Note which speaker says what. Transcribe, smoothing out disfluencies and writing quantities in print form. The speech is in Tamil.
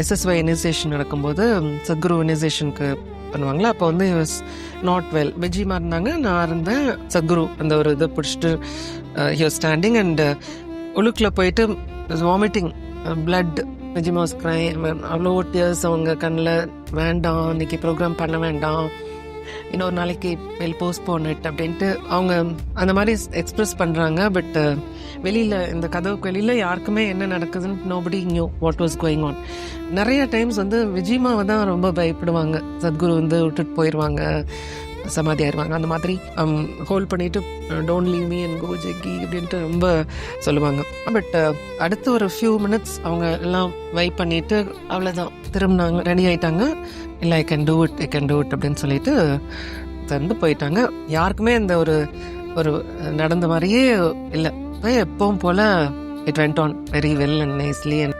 Speaker 1: எஸ்எஸ்ஒய் இனிசியேஷன் நடக்கும்போது சத்குரு இனிசியேஷனுக்கு பண்ணுவாங்களா, அப்போ வந்து நாட் வெல். விஜிமா இருந்தாங்க, நான் இருந்தேன். சத்குரு அந்த ஒரு இதை பிடிச்சிட்டு ஹியர் ஸ்டாண்டிங் அண்ட் உள்ளுக்குள்ளே போயிட்டு வாமிட்டிங் பிளட். விஜிமா வாஸ் க்ரை. அவ்வளோ டியர்ஸ் அவங்க கண்ணில். வேண்டாம், இன்னைக்கு ப்ரோக்ராம் பண்ண வேண்டாம், இன்னொரு நாளைக்கு வெல் போஸ்ட்போன் இட் அப்படின்ட்டு அவங்க அந்த மாதிரி எக்ஸ்பிரஸ் பண்ணுறாங்க. பட் வெளியில் இந்த கதவுக்கு வெளியில் யாருக்குமே என்ன நடக்குதுன்னு nobody new what was going on. நிறைய டைம்ஸ் வந்து விஜிமாவை தான் ரொம்ப பயப்படுவாங்க. சத்குரு வந்து விட்டுட்டு போயிடுவாங்க, சமாதி ஆயிடுவாங்க. அந்த மாதிரி ஹோல்ட் பண்ணிட்டு don't leave me and go ஜெக்கி அப்படின்ட்டு ரொம்ப சொல்லுவாங்க. பட் அடுத்த ஒரு ஃபியூ மினிட்ஸ் அவங்க எல்லாம் வைப் பண்ணிட்டு அவ்வளோதான் திரும்பினாங்க, ரெடி ஆயிட்டாங்க. இல்லை ஐ கேன் டூ இட் அப்படின்னு சொல்லிட்டு தந்து போயிட்டாங்க. யாருக்குமே இந்த ஒரு ஒரு நடந்த மாதிரியே இல்லை. எப்பவும் போல் it went on very well and nicely. And